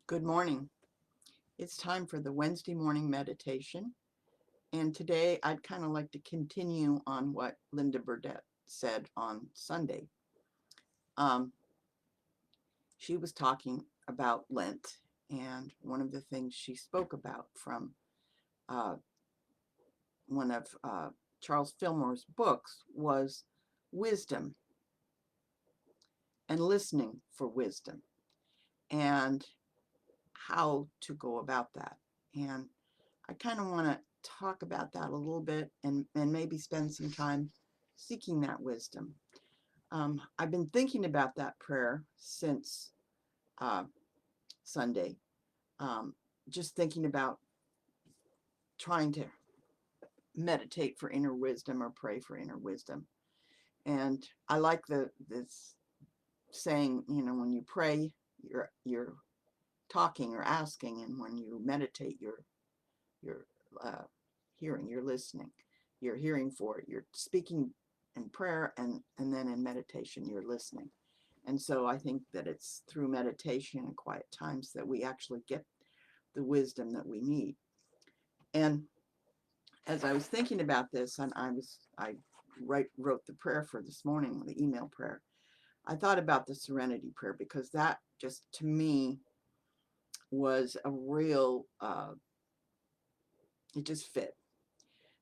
Good morning. It's time for the Wednesday morning meditation. And today I'd kind of like to continue on what Linda Burdett said on Sunday. Um, she was talking about Lent, and one of the things she spoke about from uh, one of Charles Fillmore's books was wisdom and listening for wisdom and how to go about that. And I kind of want to talk about that a little bit and maybe spend some time seeking that wisdom. I've been thinking about that prayer since uh, Sunday, just thinking about trying to meditate for inner wisdom or pray for inner wisdom. And I like this saying, when you pray, you're talking or asking, and when you meditate, you're uh, hearing, you're listening, you're hearing for it, you're speaking in prayer, and then in meditation you're listening. And so I think that it's through meditation and quiet times that we actually get the wisdom that we need. And as I was thinking about this, and I wrote the prayer for this morning, the email prayer, I thought about the serenity prayer, because that just to me was a real it just fit.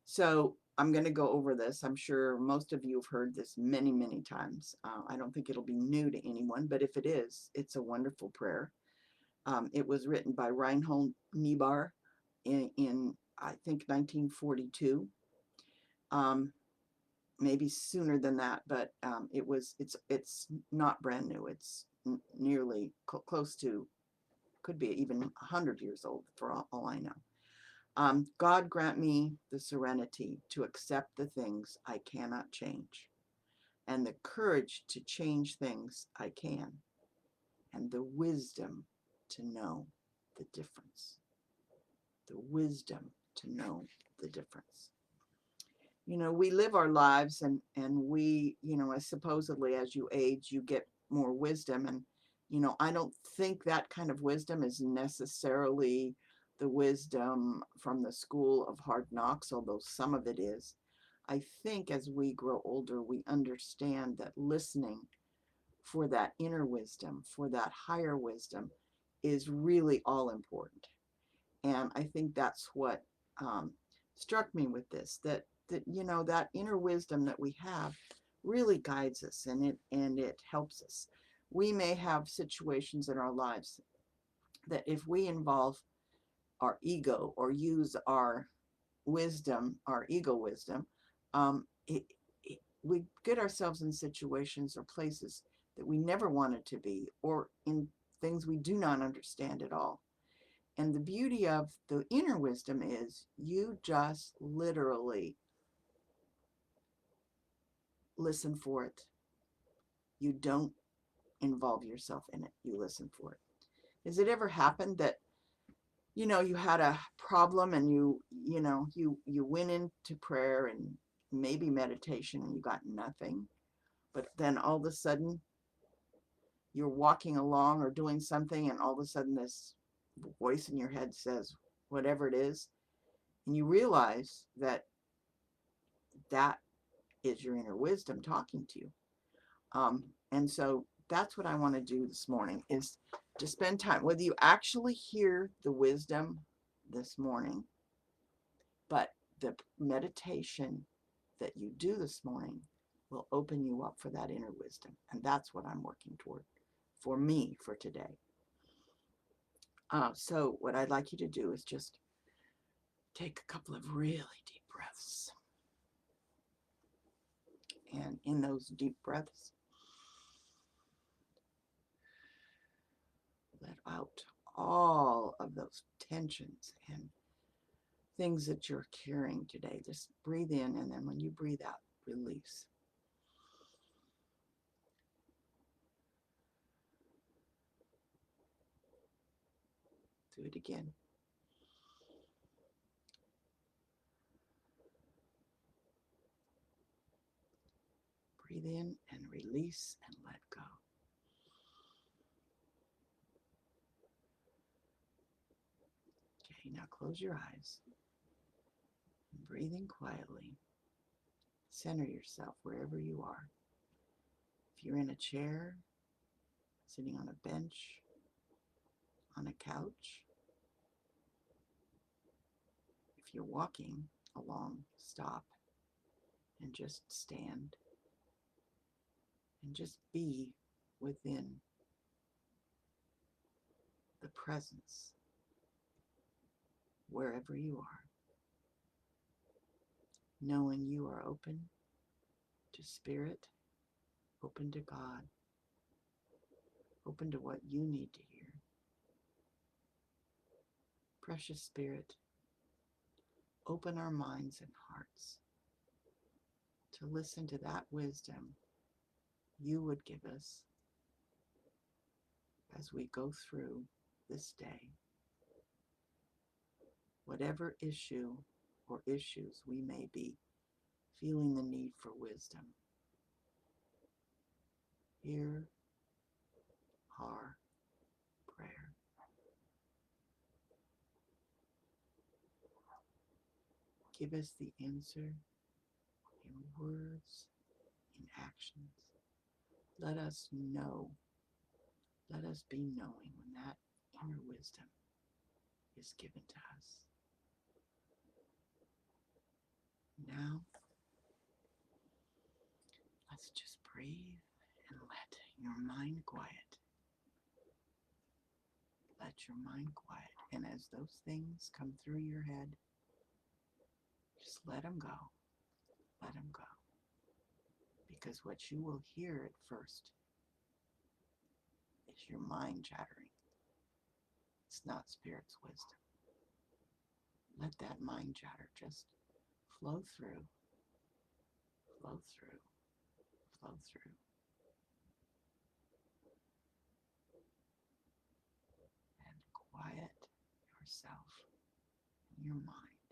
So I'm going to go over this. I'm sure most of you have heard this many, many times. I don't think it'll be new to anyone, but if it is, it's a wonderful prayer. It was written by Reinhold Niebuhr in I think 1942. Maybe sooner than that, but it's not brand new. It's nearly close to, could be even 100 years old for all I know. God grant me the serenity to accept the things I cannot change, and the courage to change things I can, and the wisdom to know the difference. The wisdom to know the difference. We live our lives, and we, as supposedly as you age, you get more wisdom. And, I don't think that kind of wisdom is necessarily the wisdom from the school of hard knocks, although some of it is. I think as we grow older, we understand that listening for that inner wisdom, for that higher wisdom, is really all important. And I think that's what struck me with this, that that inner wisdom that we have really guides us, and it helps us. We may have situations in our lives that if we involve our ego or use our wisdom, our ego wisdom, we get ourselves in situations or places that we never wanted to be, or in things we do not understand at all. And the beauty of the inner wisdom is you just literally listen for it. You don't involve yourself in it. You listen for it. Has it ever happened that, you had a problem, and you went into prayer and maybe meditation, and you got nothing, but then all of a sudden you're walking along or doing something, and all of a sudden this voice in your head says whatever it is, and you realize that that is your inner wisdom talking to you. And so that's what I want to do this morning, is to spend time, whether you actually hear the wisdom this morning, but the meditation that you do this morning will open you up for that inner wisdom. And that's what I'm working toward for me for today. So what I'd like you to do is just take a couple of really deep breaths. And in those deep breaths, let out all of those tensions and things that you're carrying today. Just breathe in, and then when you breathe out, release. Do it again. Breathe in and release and let go. Now close your eyes and breathing quietly. Center yourself wherever you are. If you're in a chair, sitting on a bench, on a couch, if you're walking along, stop and just stand and just be within the presence wherever you are, knowing you are open to Spirit, open to God, open to what you need to hear. Precious Spirit, open our minds and hearts to listen to that wisdom you would give us as we go through this day. Whatever issue or issues we may be feeling the need for wisdom, hear our prayer. Give us the answer in words, in actions. Let us know, let us be knowing when that inner wisdom is given to us. Now, let's just breathe and let your mind quiet. Let your mind quiet. And as those things come through your head, just let them go. Let them go. Because what you will hear at first is your mind chattering. It's not Spirit's wisdom. Let that mind chatter just flow through, flow through, flow through. And quiet yourself and your mind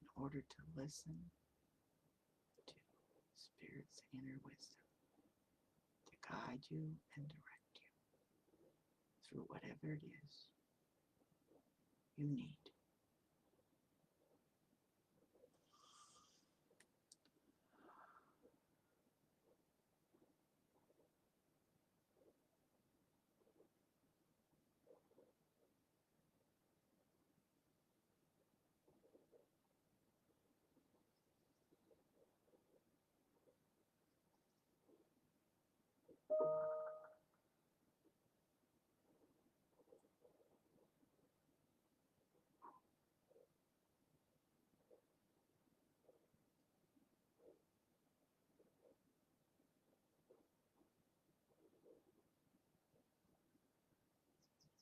in order to listen to Spirit's inner wisdom to guide you and direct you through whatever it is you need.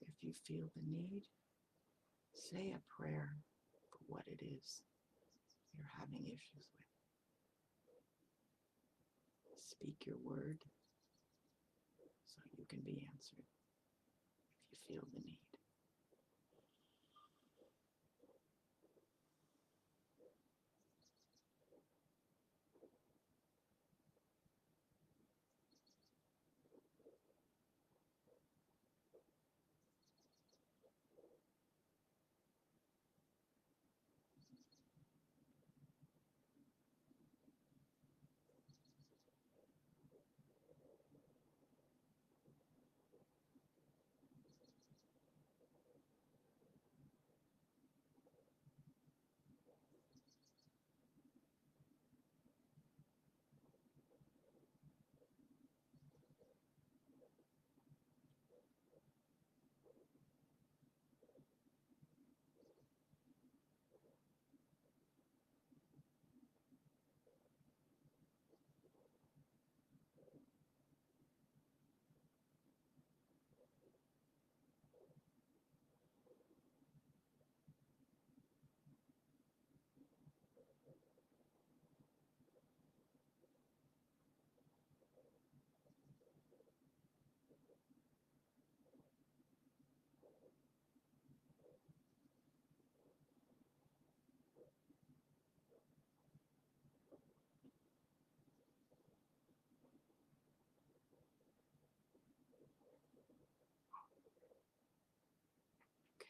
If you feel the need, say a prayer for what it is you're having issues with. Speak your word so you can be answered if you feel the need.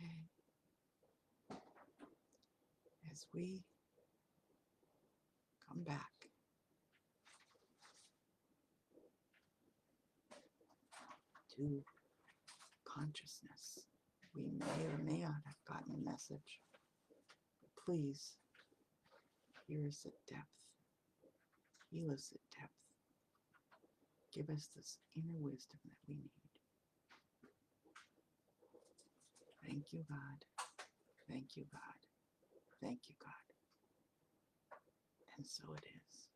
Okay. As we come back to consciousness, we may or may not have gotten a message, but please hear us at depth, heal us at depth, give us this inner wisdom that we need. Thank you, God. Thank you, God. Thank you, God. And so it is.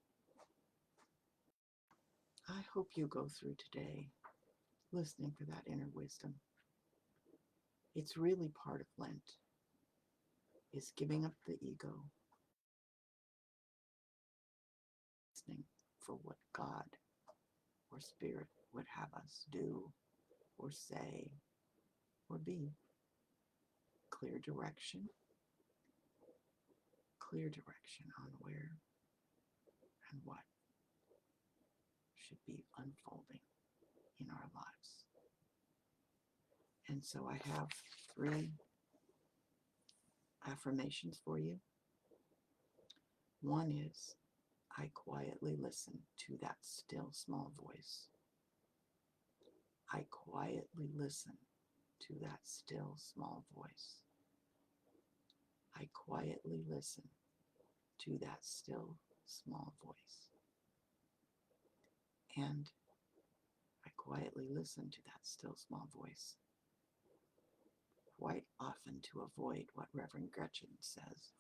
I hope you go through today listening for that inner wisdom. It's really part of Lent, is giving up the ego, listening for what God or Spirit would have us do or say or be. Clear direction on where and what should be unfolding in our lives. And so I have 3 affirmations for you. One is, I quietly listen to that still small voice. I quietly listen to that still small voice. I quietly listen to that still small voice. And I quietly listen to that still small voice quite often to avoid what Reverend Gretchen says,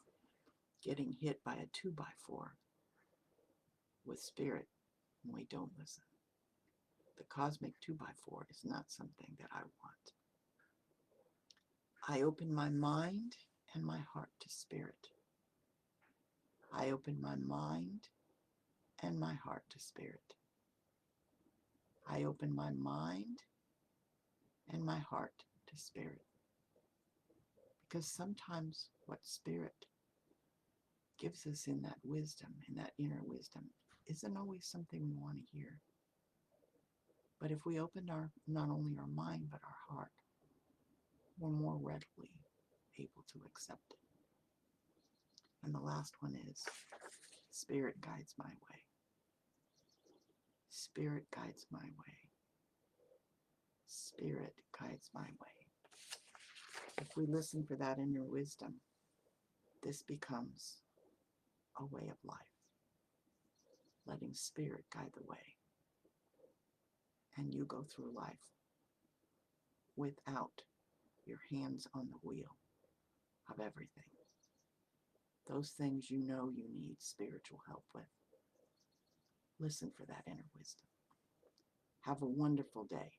getting hit by a 2x4 with spirit when we don't listen. The cosmic 2x4 is not something that I want. I open my mind and my heart to spirit. I open my mind and my heart to spirit. I open my mind and my heart to spirit. Because sometimes what spirit gives us in that wisdom, in that inner wisdom, isn't always something we want to hear. But if we open not only our mind but our heart, we're more readily able to accept it. And the last one is, Spirit guides my way. Spirit guides my way. Spirit guides my way. If we listen for that inner wisdom, this becomes a way of life. Letting Spirit guide the way. And you go through life without your hands on the wheel of everything. Those things you know you need spiritual help with. Listen for that inner wisdom. Have a wonderful day.